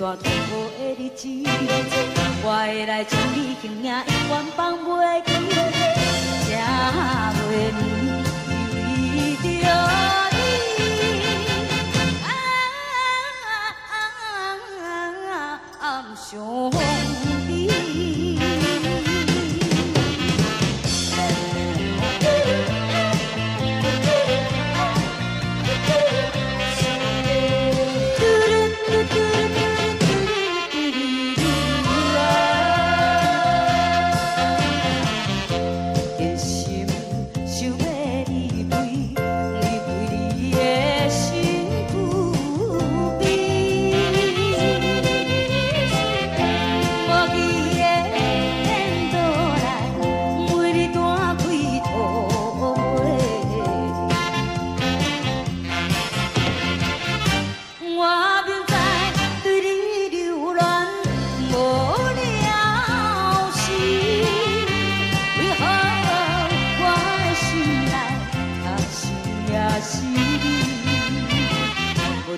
段痛苦的日子，我会来将你形影永远放袂记，才袂眠，为着你。想你。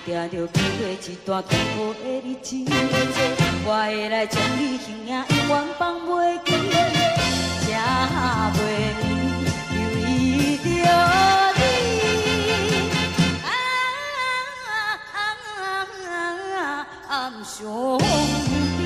定着面对一段痛苦的日子，我会来将你形影永远放袂记，才袂眠，为着你。想你。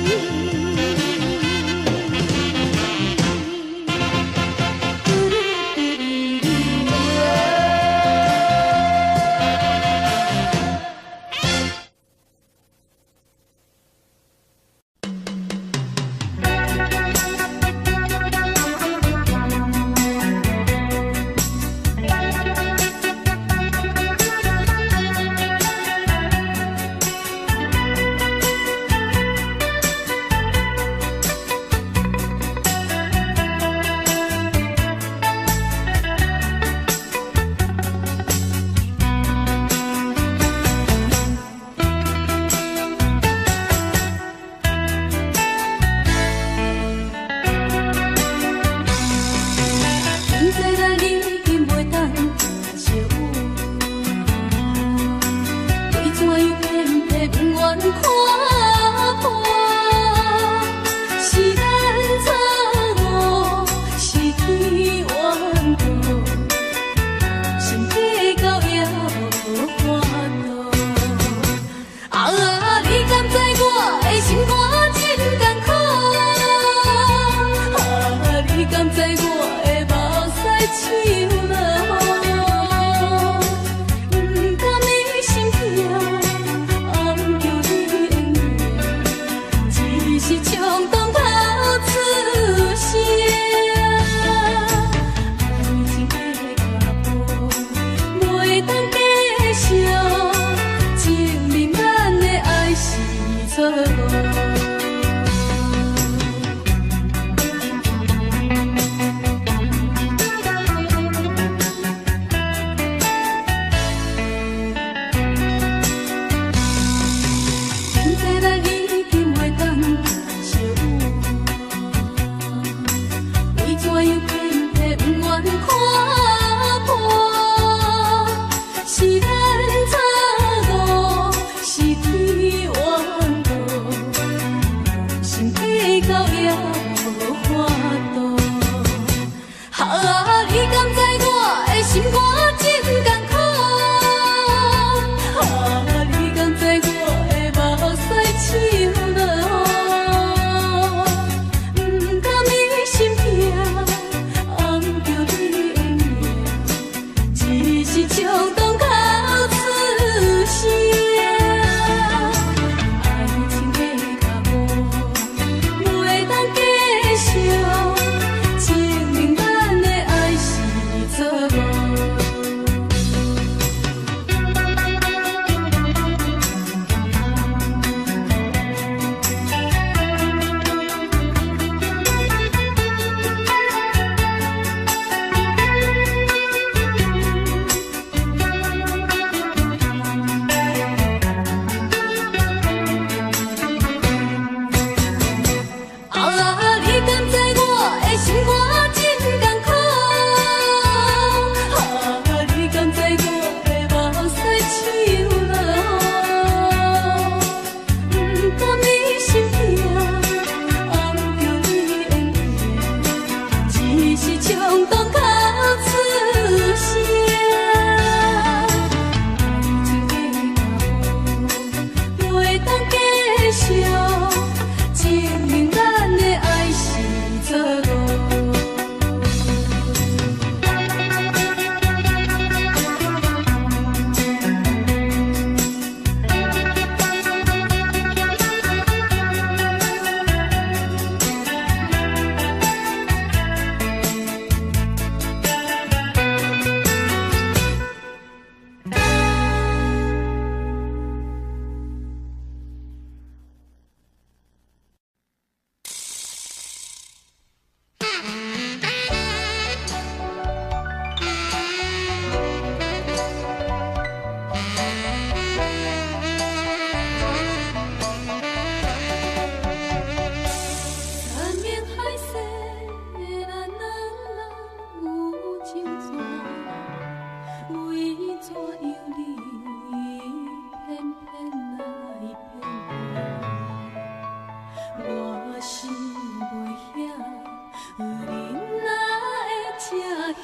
虚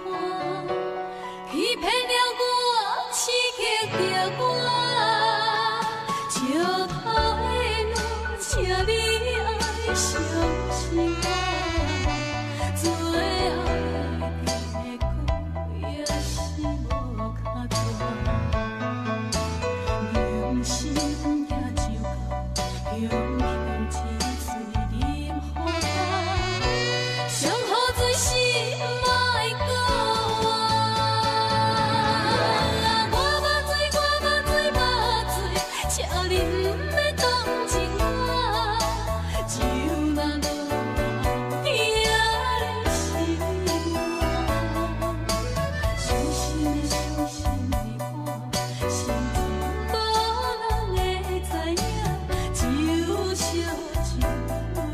幻，欺骗了我，刺激着我。石头的路，请你爱相信我，最后的结果也是无脚大。人生也就到雄雄一水饮好干，上好最是莫讲我目醉，请你不要同情我，就那落雨的心肝，伤心的伤心的我，心情无人会知影，只有烧酒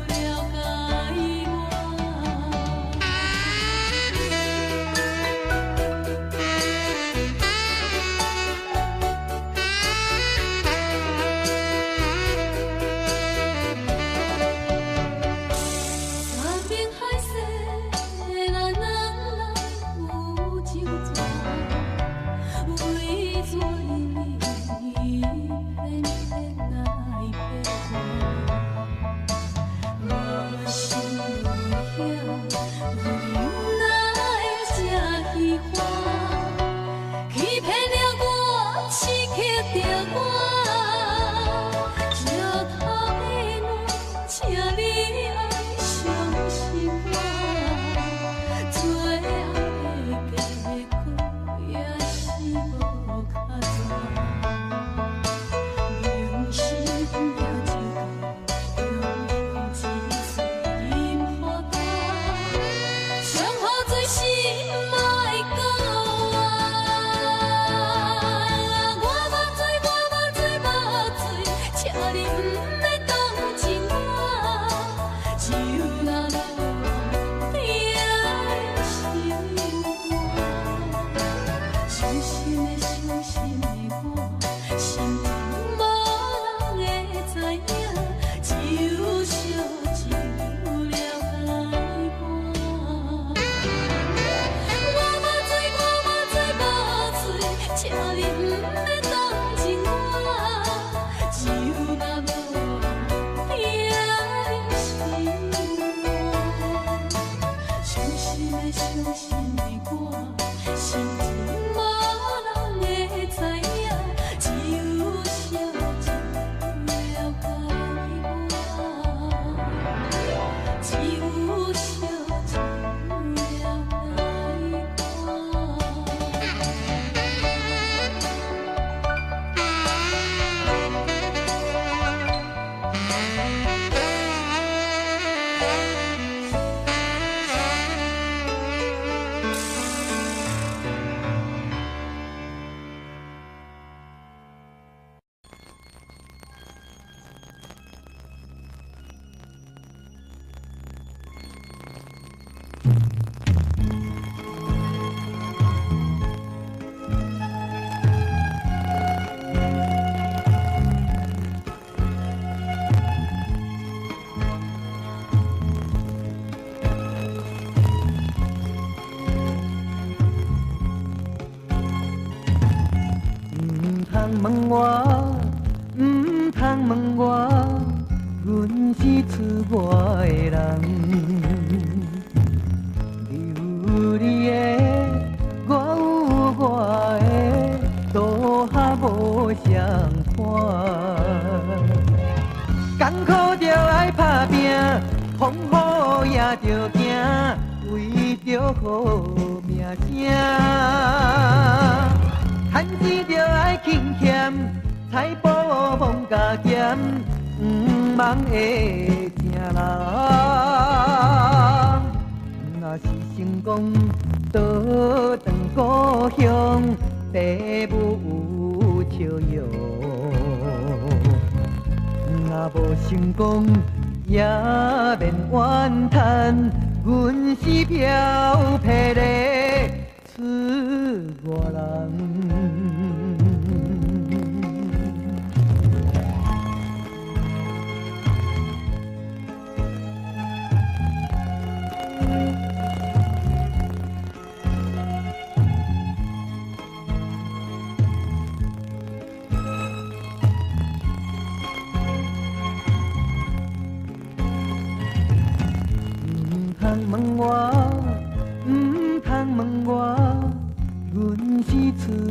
了解我。山明海誓，咱人有情债，为做伊偏偏来骗我。我心有晓，有哪会这虚幻？欺骗了我，刺激着我。石头的路，请你爱相信我，最后的结果也是无脚大。人生也就到雄雄一水饮好干，上好最是莫讲我目醉，请你不要同情我，就那落雨的心肝，伤心的伤心的我，心情无人会知影，只有烧酒了解我。我目醉，请你不要同情我，就那落雨的心肝，伤心的伤心的我，心情无人会知影，只有烧酒了解我，只有烧酒了解问我，唔通问我，阮是厝外的人。你有你的，我有我的，都还无相伴。艰苦着爱打拼，风雨也着行，为着好名声。趁钱着爱勤俭，财宝忘加减，毋茫会疼人。若是成功，倒转故乡，父母有笑容。若无成功，也免怨叹，阮是漂泊的厝外人。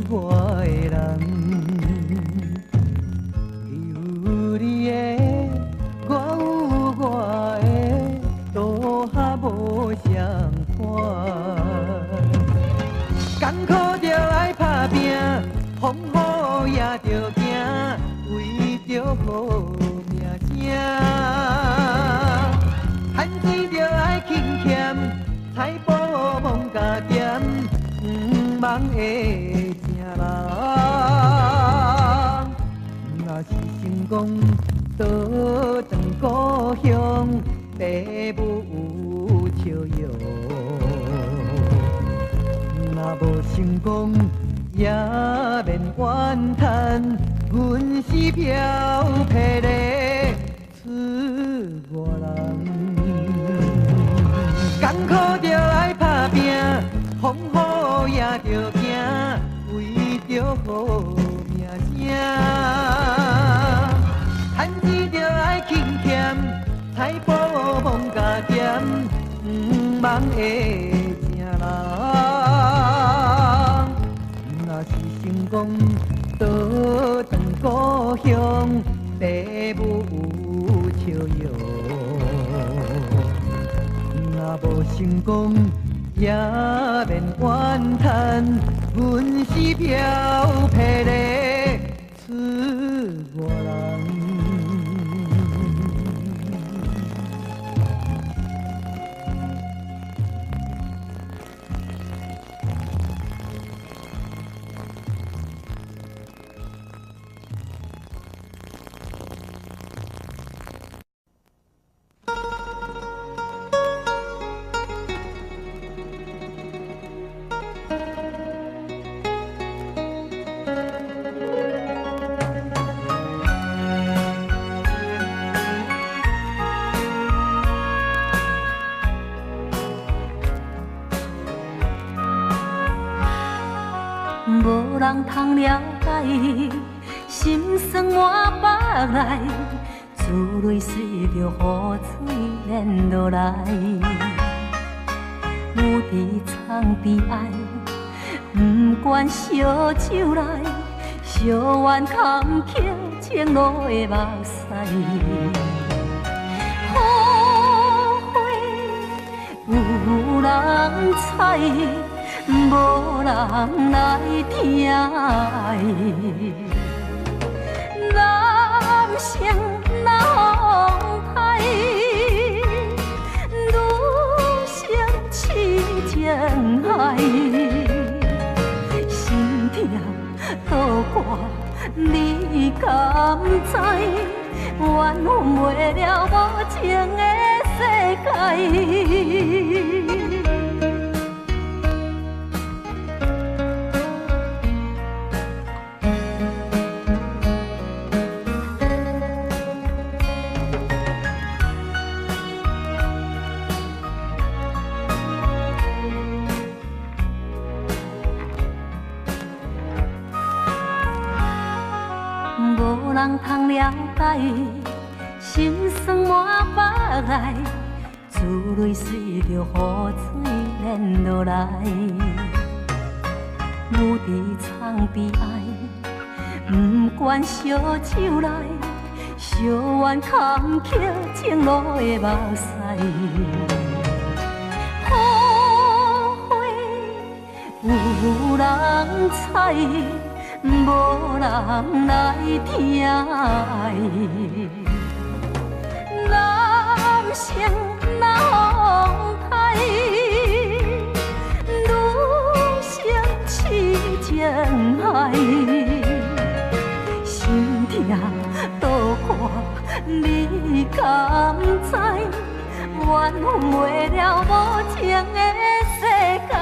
我的人。你有你的，我有我的，都还无相伴。艰苦着爱打拼，风雨也着行，为着好名声。趁钱着爱勤俭，财宝忙加点，毋茫会成人。若是成功，倒转故乡，父母有笑容。若无成功，也免怨叹，阮是漂泊的出外人。艰苦着爱打拼，风雨也着行，为着好名声。趁钱着爱勤俭，财宝忙加点，毋茫会成人。若是成功，倒转故乡，父母有笑容。若无成功，也免怨叹，阮是漂泊的出外人。无人通了解，心酸满腹内，珠泪随着雨水连落来。有伫床边爱，不管烧酒来，烧完坎坷情路的目屎。后悔有人知。无人来听爱，男生哪风台，女生痴情爱，心痛倒挂你敢知？缘分袂了无情的世界。无人通了解，心酸满腹内，珠泪随着雨水连落来。有伫床边爱，不管烧酒来，烧完坎坷情路的目屎。后悔有人知。无人来听爱，男生哪风台，女生痴情爱，心痛倒挂你敢知？缘分袂了无情的世界。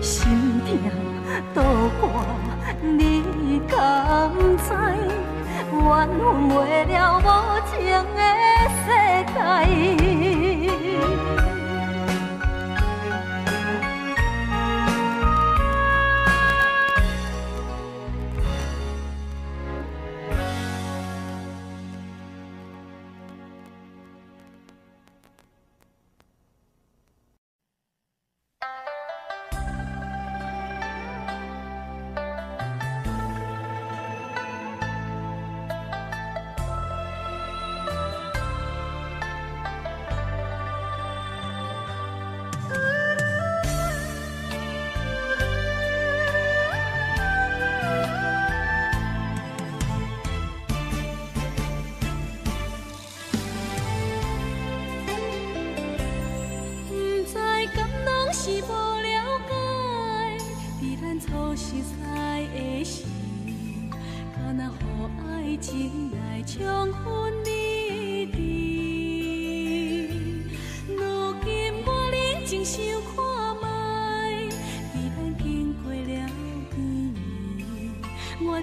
心痛倒挂你敢知？缘分袂了无情的世界。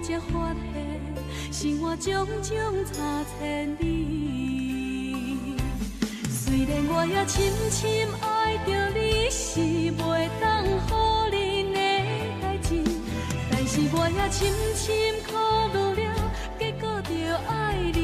才发现，生活种种差千里。虽然我也深深爱着你，是袂当予恁的代志，但是我也深深考虑了，结果着爱你。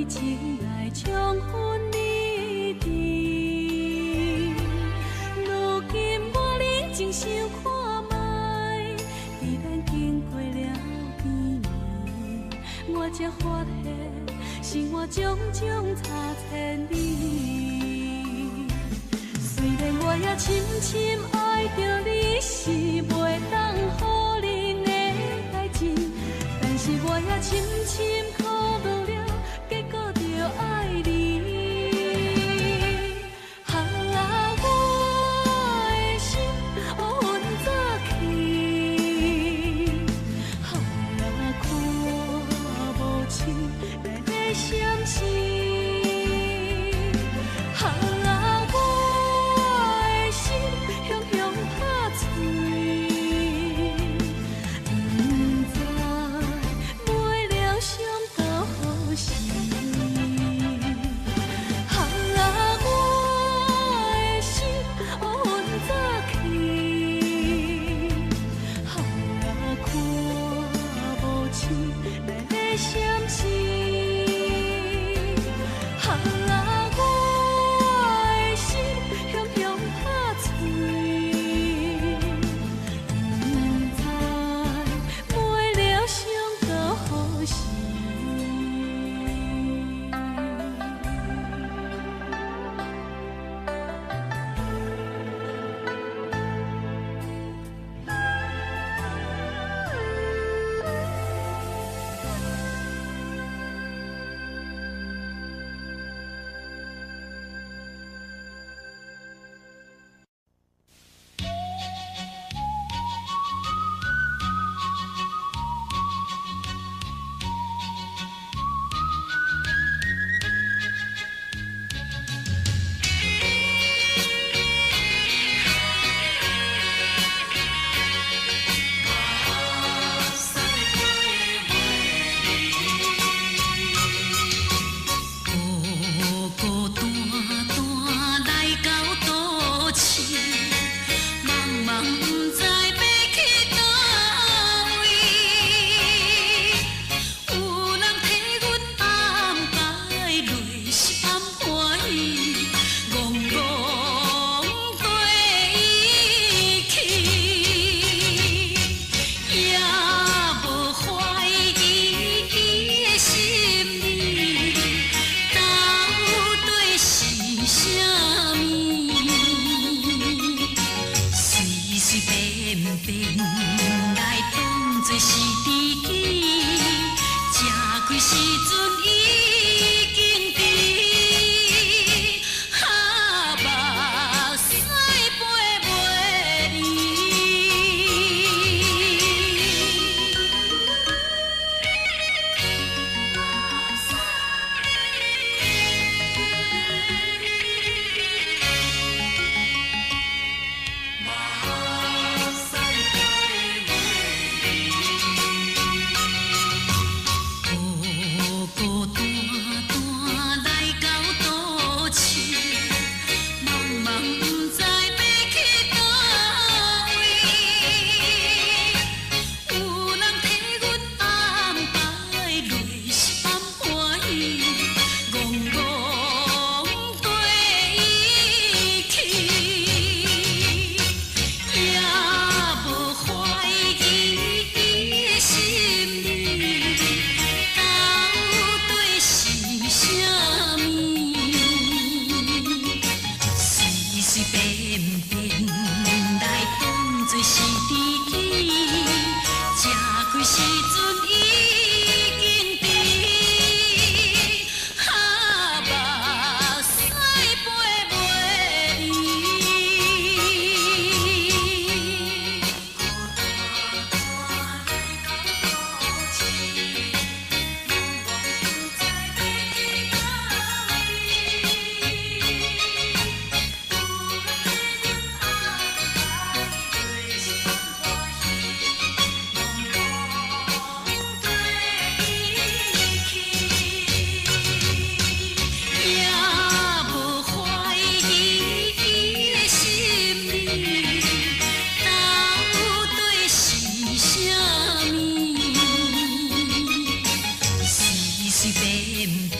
情来冲昏你知，如今我认真想看卖，伫咱经过了几年，我才发现生活种种差千里。虽然我也深深爱着你，是袂当予恁的代志，但是我也深深考虑了。结果着爱你，我的心阮早去，看无清咱的相思，我的心雄雄拍碎，不知买了伤。变变来当作是知己，这几时阵已经知，哈目屎飞袂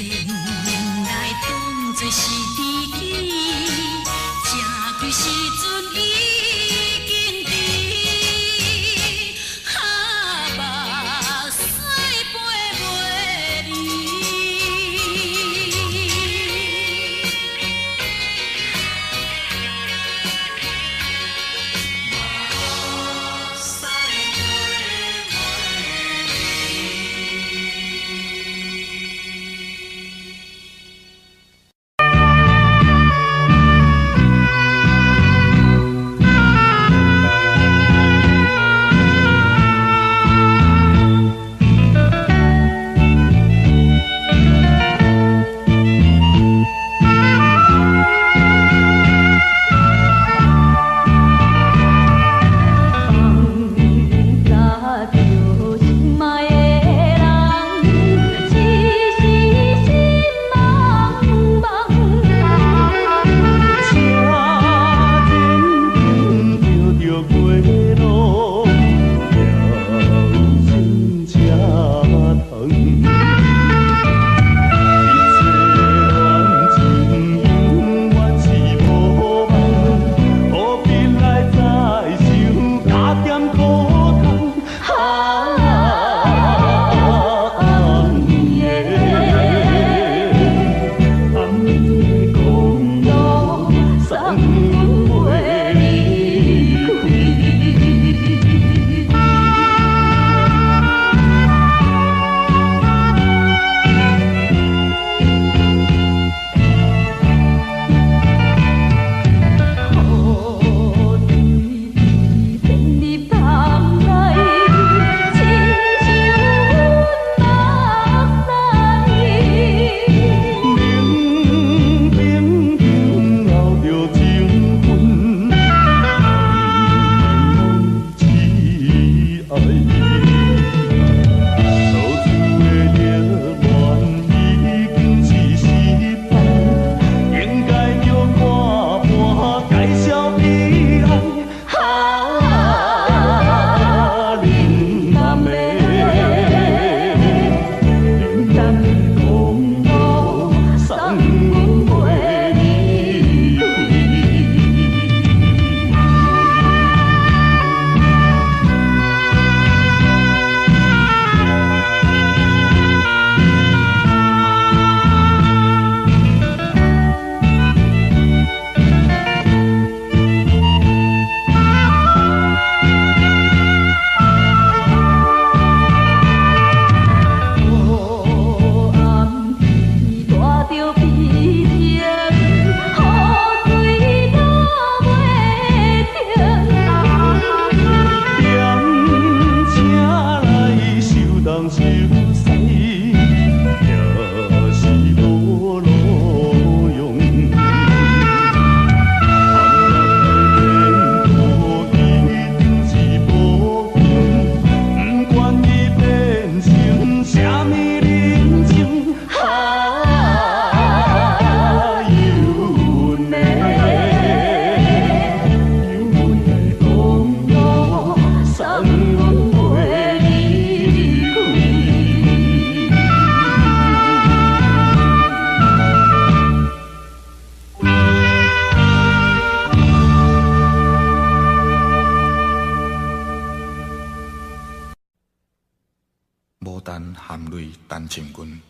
陈清君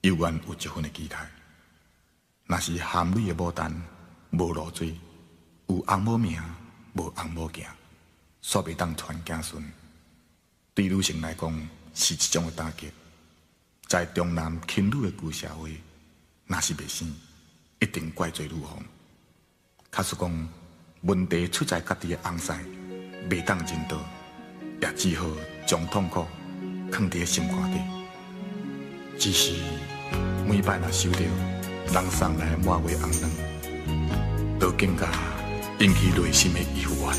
犹原有一份的期待。若是含泪的牡丹无露水，有翁某命，无翁某行，煞袂当传子孙。对女性来讲，是一种的打击。在重男轻女的旧社会，若是袂生，一定怪罪女方。假使讲问题出在家己的翁婿，袂当认道，也只好将痛苦藏伫心肝底。只是每摆若收到人送来的满月红卵，都更加引起内心的疑惑。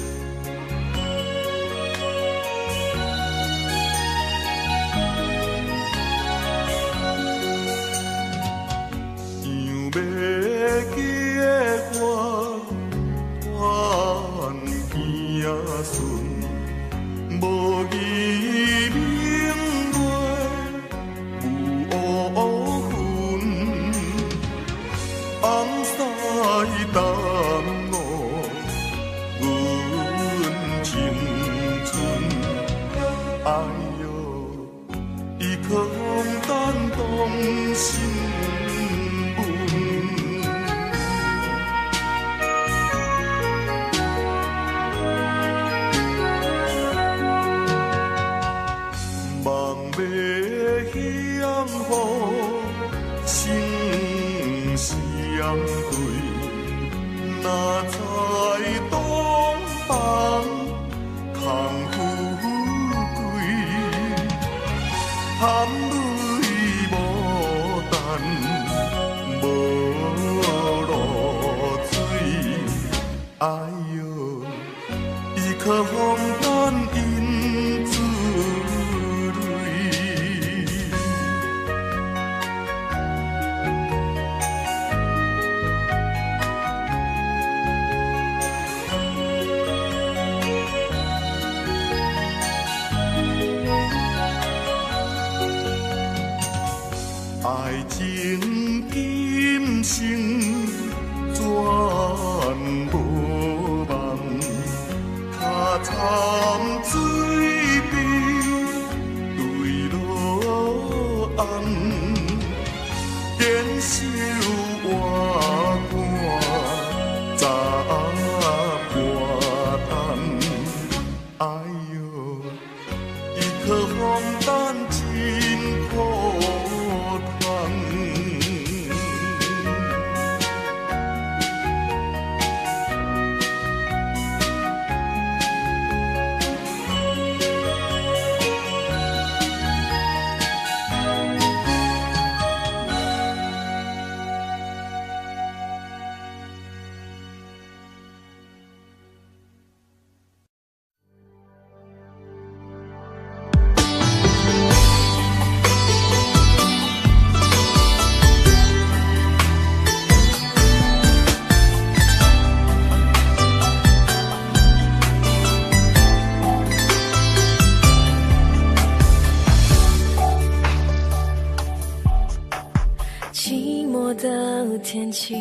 天气，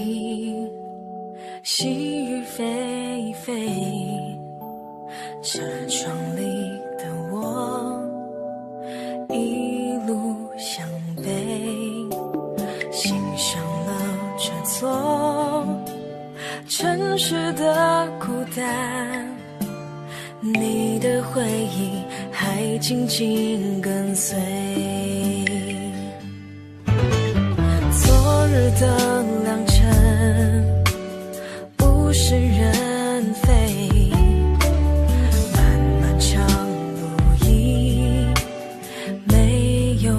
细雨霏霏，车窗里的我一路向北，欣赏了这座城市的孤单，你的回忆还紧紧跟随。昨日的良辰，物是人非，漫漫长路已没有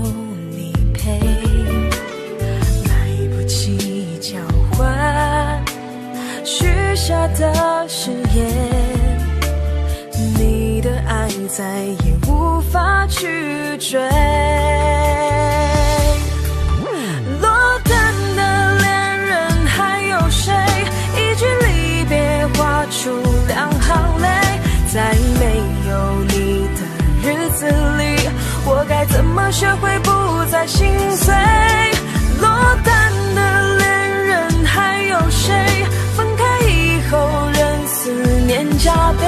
你陪，来不及交换许下的誓言，你的爱再也无法去追。出两行泪，在没有你的日子里，我该怎么学会不再心碎？落单的恋人还有谁？分开以后任思念加倍，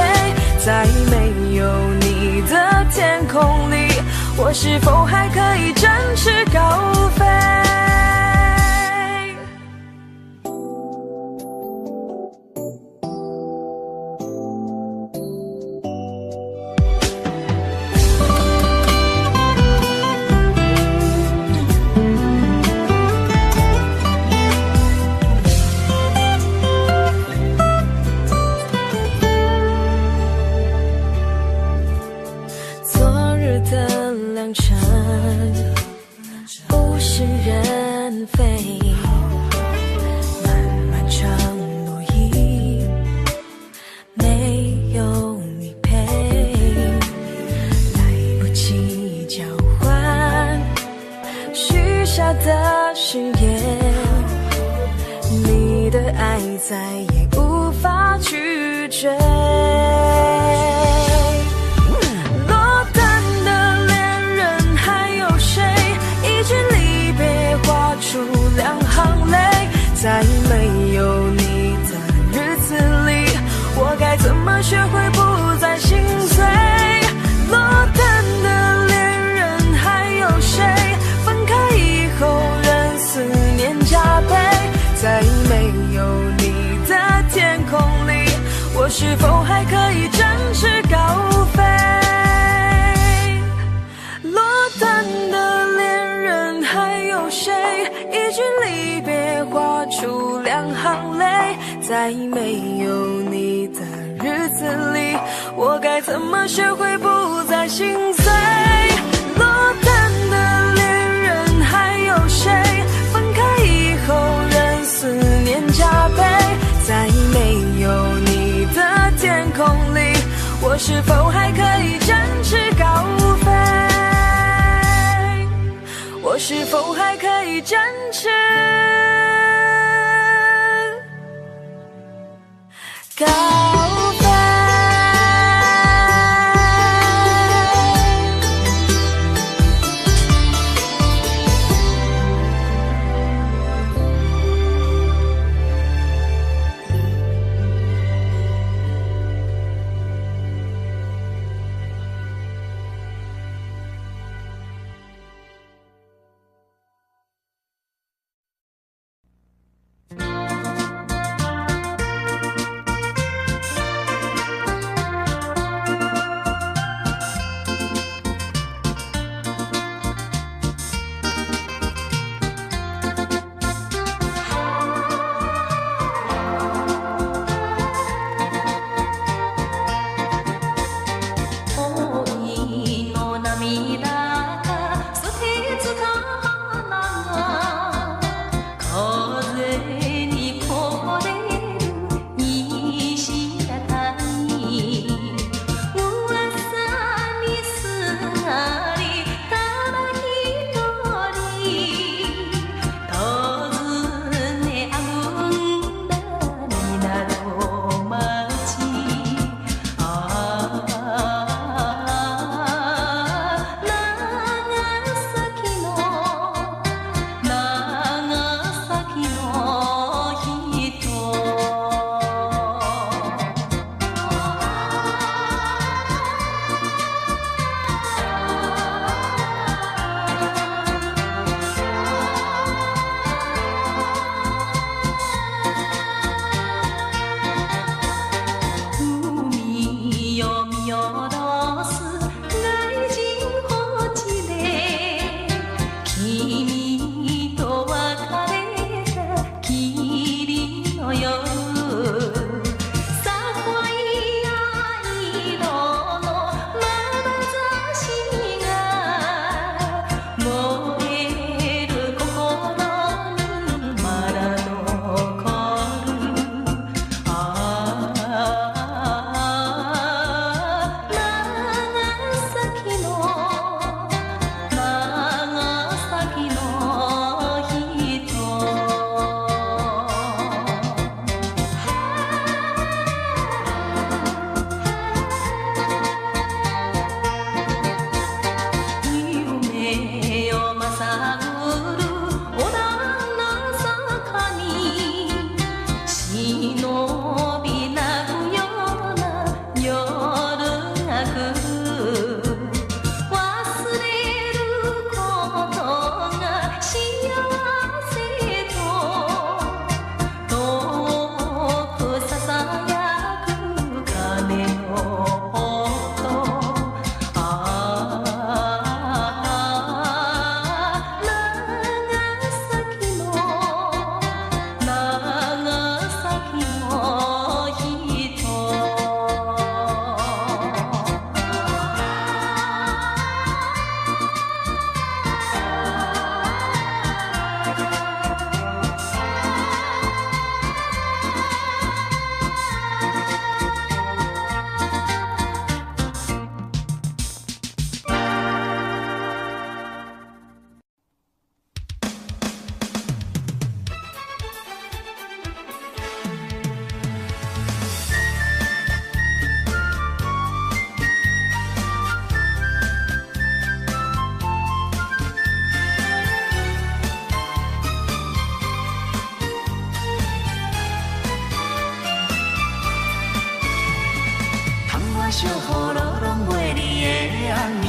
在没有你的天空里，我是否还可以展翅高飞？怎么学会不再心碎？落单的恋人还有谁？分开以后任思念加倍，在没有你的天空里，我是否还可以展翅高飞？落单的恋人还有谁？一句离别画出2行泪，在没有你的日子里，我该怎么学会不再心碎？落单的恋人还有谁？分开以后任思念加倍，在没有你的天空里，我是否还可以展翅高飞？我是否还可以展翅高飞？小雨落拢袂离的暗暝，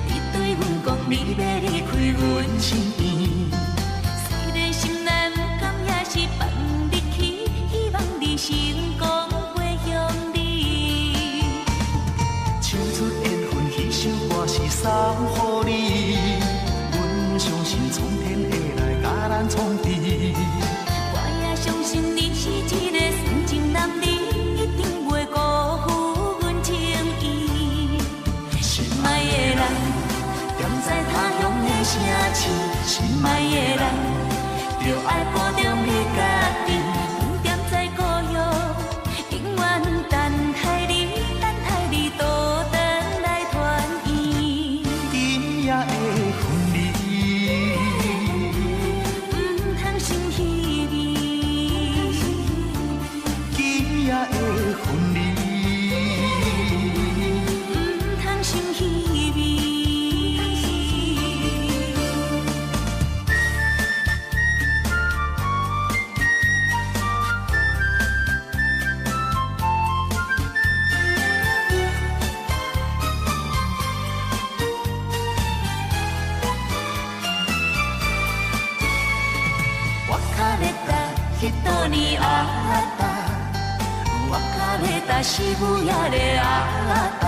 你对阮讲你要离开阮身边，虽然心内不甘也是放你去，希望你成功飞向你。唱出缘分，彼首歌是送予你，阮相信苍天会来甲咱创治。我也相信你是一个纯情男儿，一定袂辜负阮情意。心爱的人，踮在他乡的城市，心爱的人，就爱保重你家己，不踮在故乡，永远等待你，等待你倒转来团圆。今夜的婚礼，唔通心稀微。今夜的婚礼，唔通心稀微。你阿达，我卡咧打西布亚的阿达，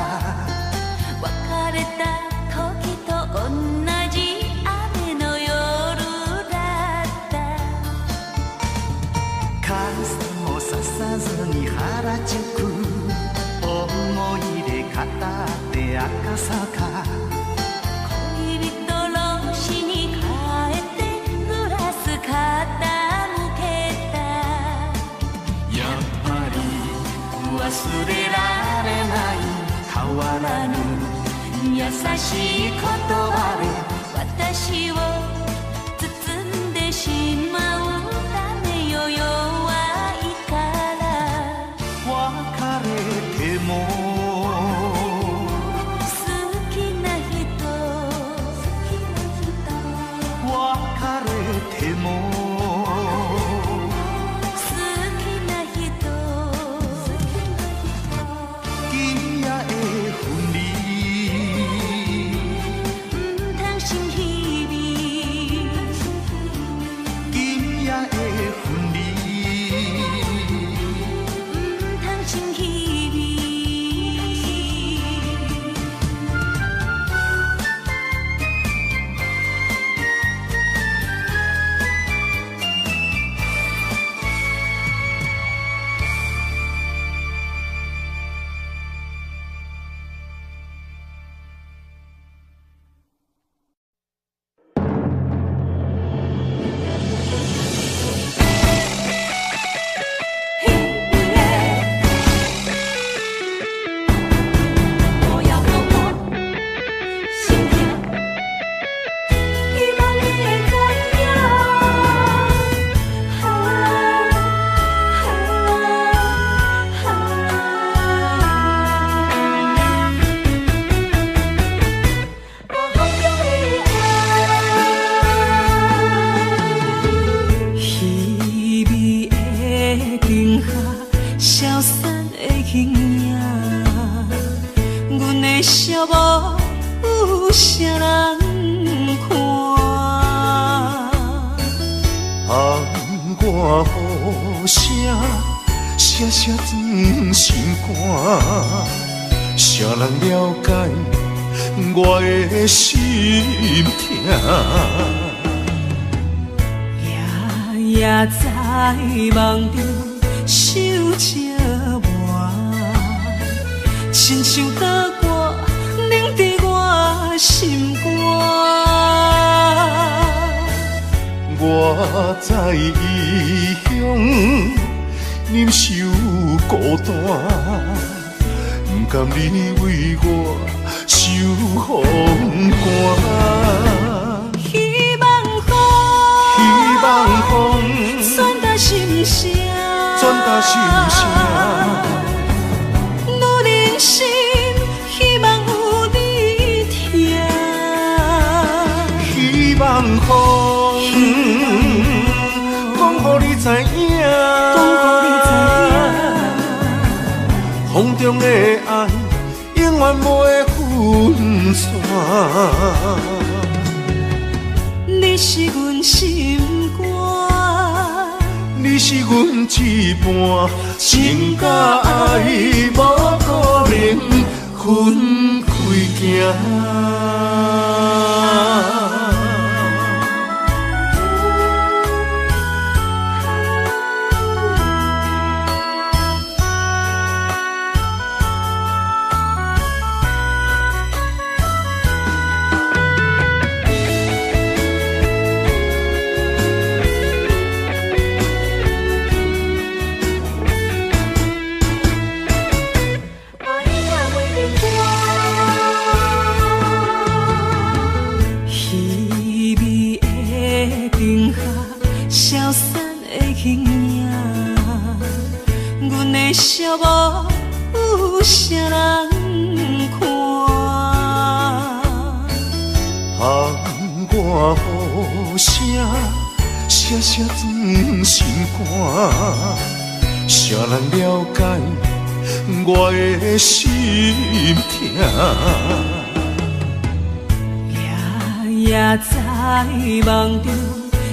我卡咧打托起托同じ雨の夜だった。傘もささずに原宿、思い出語って赤坂。恋人の死に帰ってグラス傾忘れられない変わらぬ優しい言葉で私を包んでしまうためよ弱いから別れても好きな人別れても写真心肝，谁人了解我的心痛？夜夜在梦中想着我，亲像刀割凝在我心肝。我在异乡。忍受孤单，不甘你为我受风寒。希望风，传达心声，我人生希望有你听。希望风，讲予你知影。予风中的爱永远无会分散。你是阮心肝，你是阮一半，情甲爱无可能分开行。笑无有啥人看，窗外雨声，声声钻心肝。谁人了解我的心痛？夜夜在梦中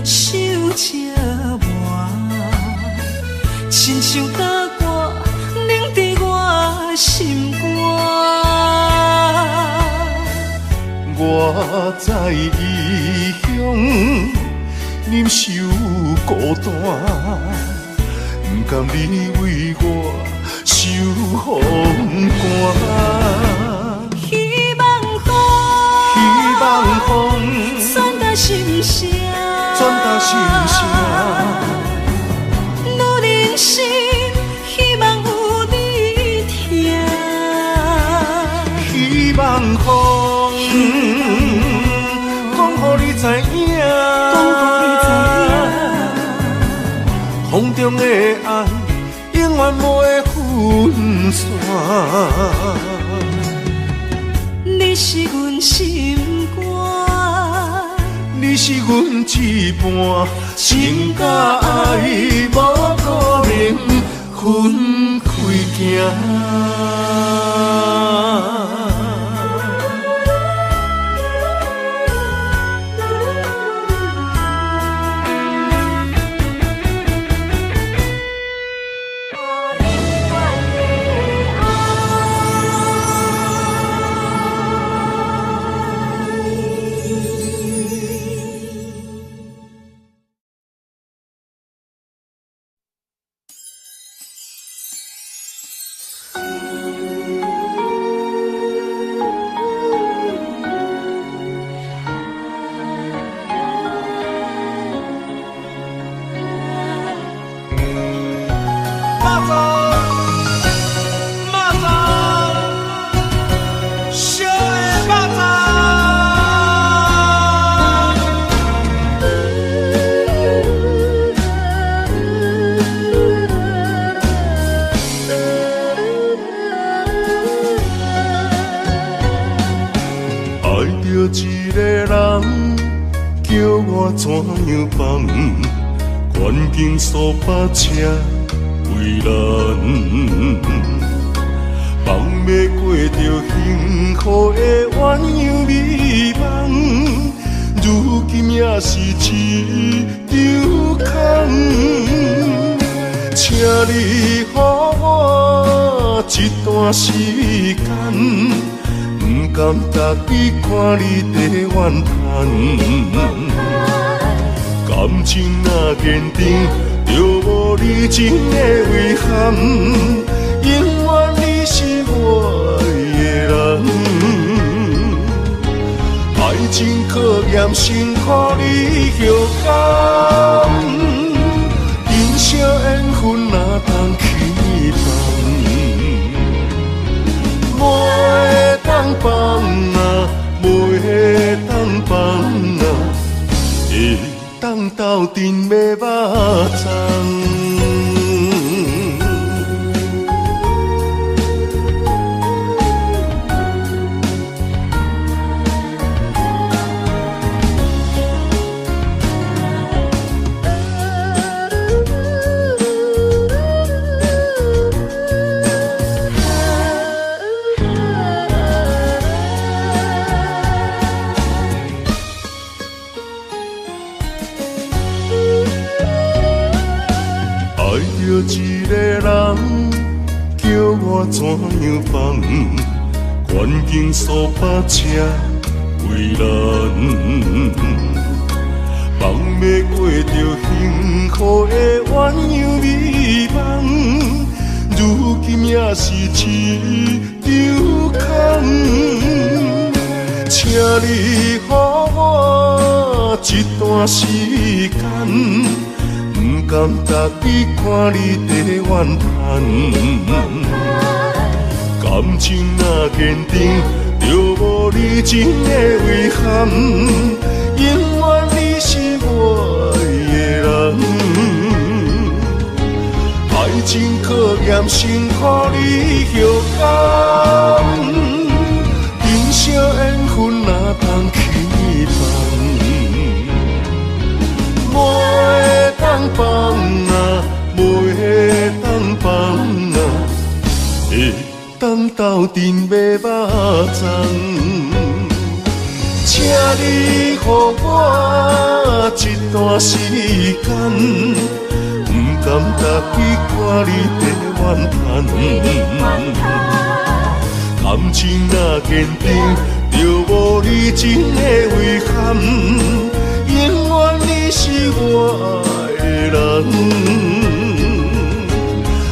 想这晚，亲像打歌凝伫我心肝。我在异乡忍受孤单，不甘你为我受风寒。希望风传达心声，我人生希望有你听。希望风讲予你知影，风中的爱永远无会分散。你是阮心肝，你是阮一半，情甲爱无可能分开行。怎样放？环境数百车为难，放要过着幸福的鸳鸯美梦，如今也是一场空。请你予我一段时间，不甘逐日看你在怨叹。感情若坚定，就无你情的遗憾。永远你是我的人，爱情考验辛苦你后甘。人生缘分哪通去放？袂当放啊，袂当放啊。当斗阵的肉粽。我怎样放？环境数百车为难，放袂过着幸福的鸳鸯美梦，如今也是一场空。请你予我一段时间，不甘逐日看你在怨叹。感情若坚定，就无你情的遗憾。永远你是我的人，爱情考验辛苦你后甘。今宵缘分哪通去放？袂当放啊，袂当放啊，会当斗阵买肉粽。请你予我一段时间，不甘逐日看你在怨叹。感情若坚定，就无你情的遗憾。永远你是我的人，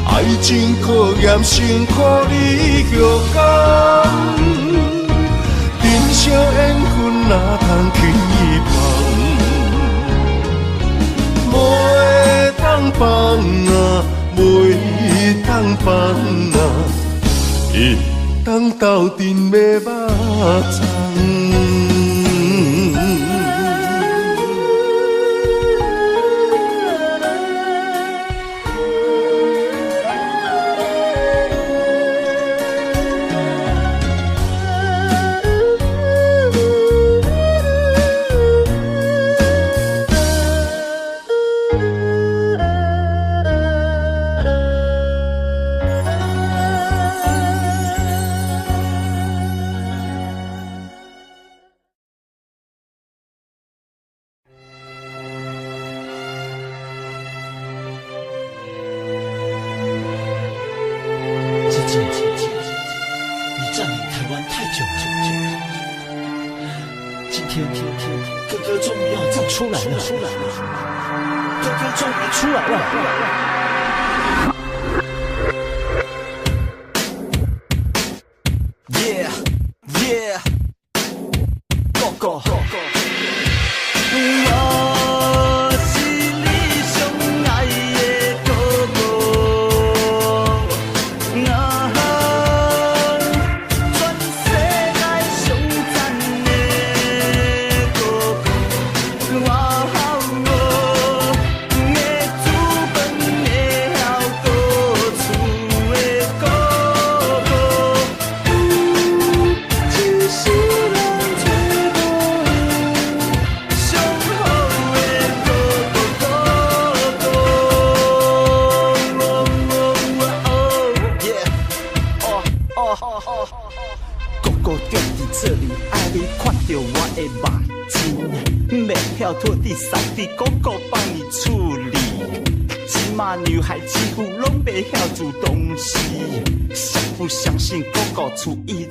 爱情考验辛苦你后甘。今宵缘分哪通去放？袂当放啊，袂当放啊，会当斗阵买肉粽。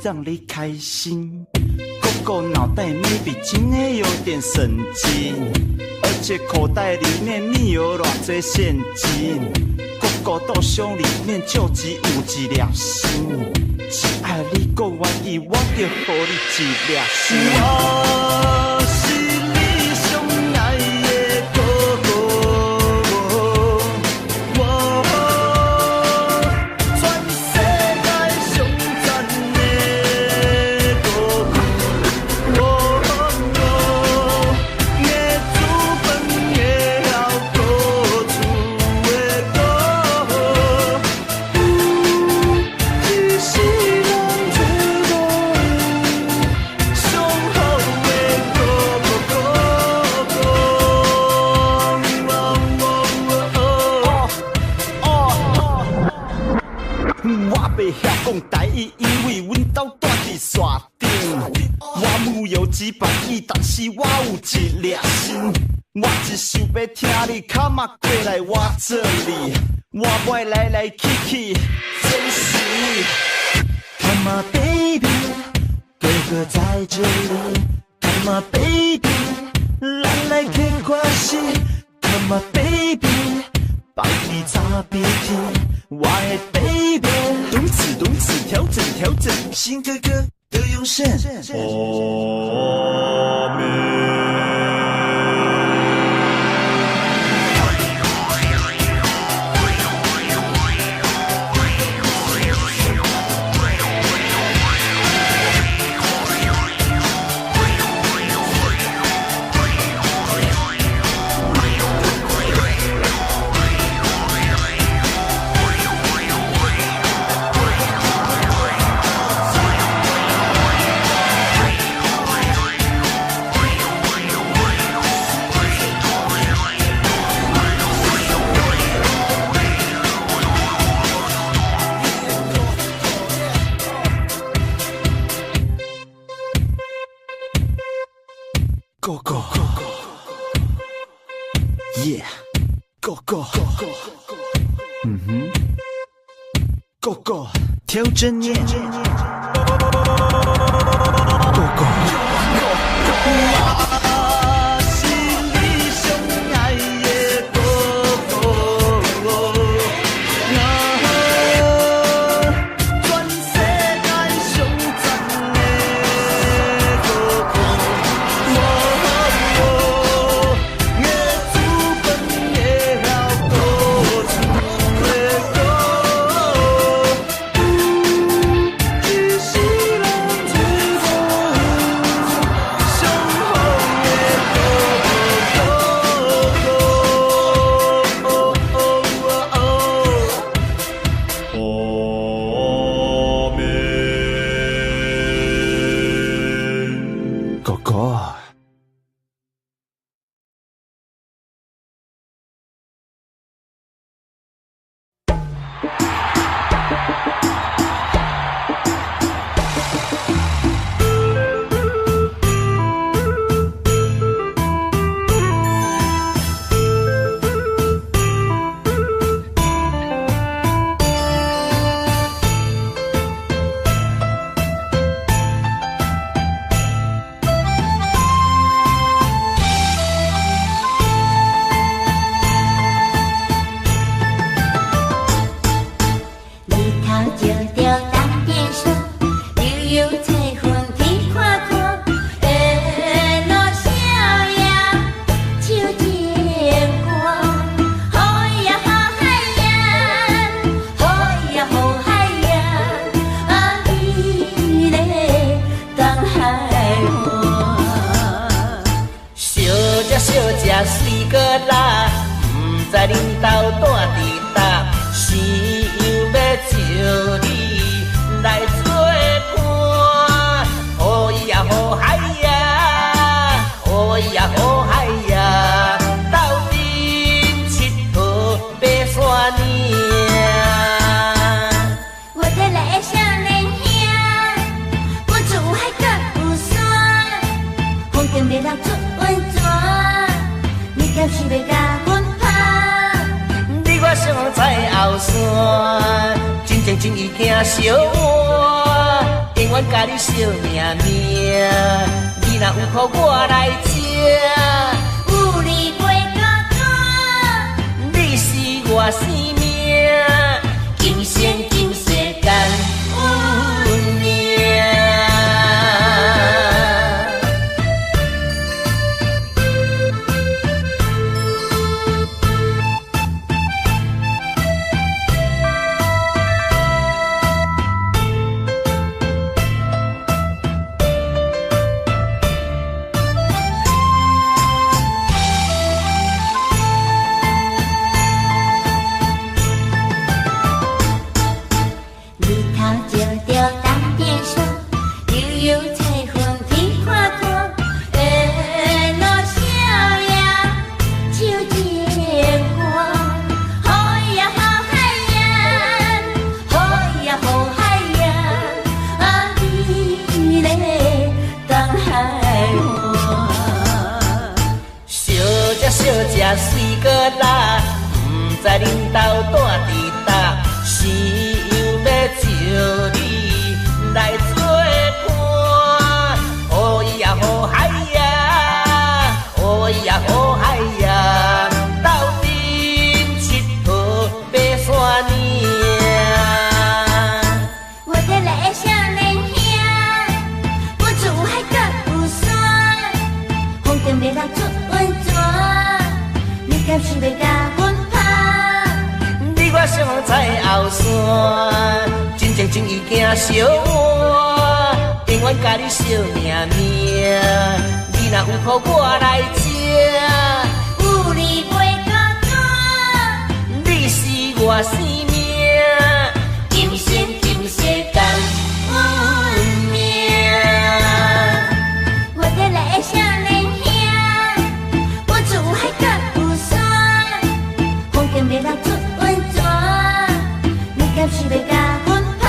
让你开心，哥哥脑袋 maybe 真的有点神经，而且口袋里面密有偌多现金，哥哥豆箱里面就只有一粒心，只爱你够愿意，我就予你一粒心。我是你上爱的哥哥，全世界上赞的。讲台语，因为阮兜住伫山顶。我木有几百亿，但是我有一粒心。我只想要听你卡嘛过来我这里，我摆来来去去，真是。Come on baby， 哥哥在这里。Come on baby， 咱来去关系。Come on baby， 帮你擦鼻涕。我的 baby， 动词动词调整调整，新哥哥都用神。阿妹。Go go yeah go go go go 调整念 go go 我是你最爱的 go go 全世界最赞的 go go 水果啦，不知恁兜住伫搭，想要招你来做伴。好伊呀好海呀，好伊呀好海呀，斗阵佚佗爬山岭。我带来的少年兄，我住海角有山，风景袂人出温泉。敢是要甲阮拍？你我相在后山，真情真意惊相换，永远甲你惜命命。你若有苦我来吃，有你袂孤单，你是我生命，今生今世甘有命。水果啦，不知恁兜住伫少年兄，不住海角有山，风景袂当出温泉，你敢是要甲阮拍？你我相在后山，真情真意行相换，永远甲你惜命命。你若有苦我来吃，有你袂孤单，你是我生命，今生今世共阮命。我得来的少年兄，不住海角有山，风景袂当出温泉，你敢是要甲阮拍？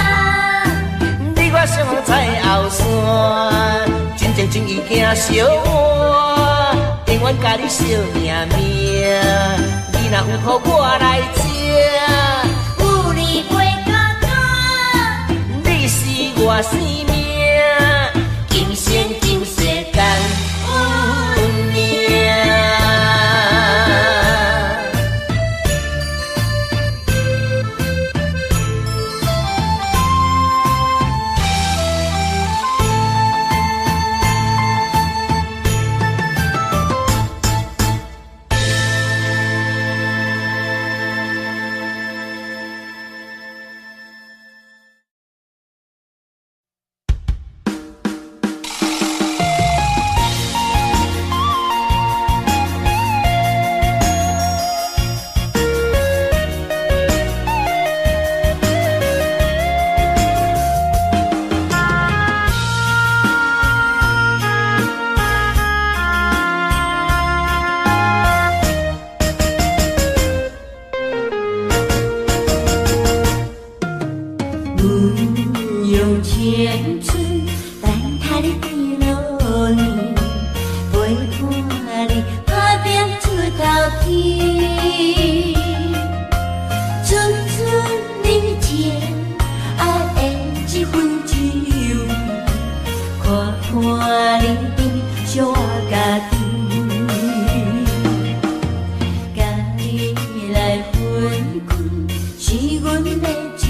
你我相在后山，真情真意行相换，永远甲你惜命命。你若有苦我来吃，有你袂孤单，你是我生命，今生今世共阮命。用青春等待你变落年，陪伴你打拼出头天。纯纯人情，爱的一分一味，看看你小我家己，甲你来分开，是阮的志气。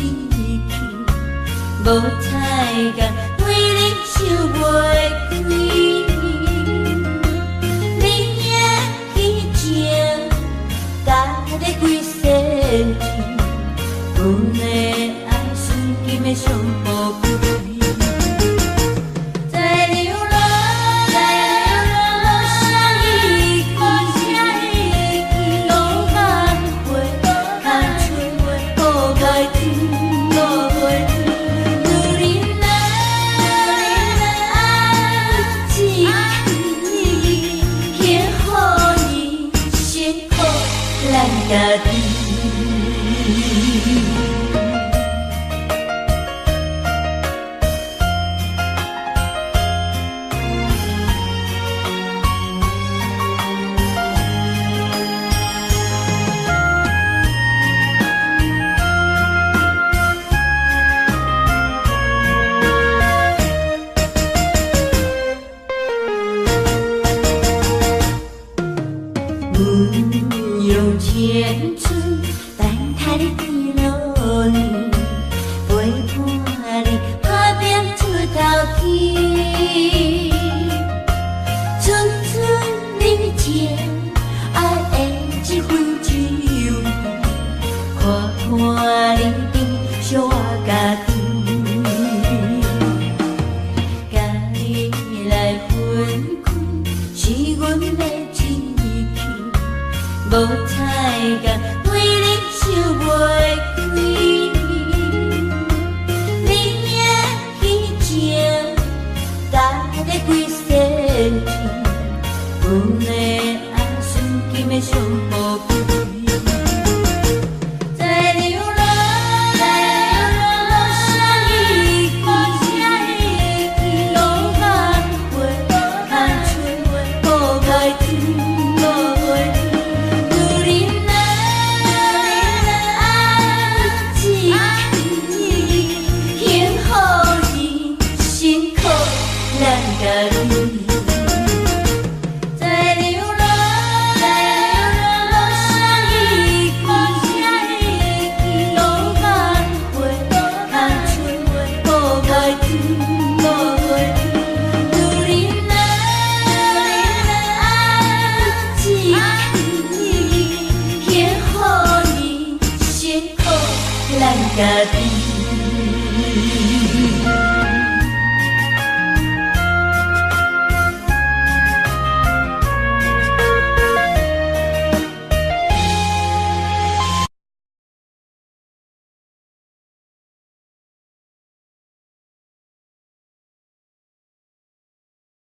无彩工，对你想袂开。你也去情，甲你几世情，阮的爱纯金的上宝贵。在流浪，相依去，浪漫花，看春好开天，好开天。家己，天落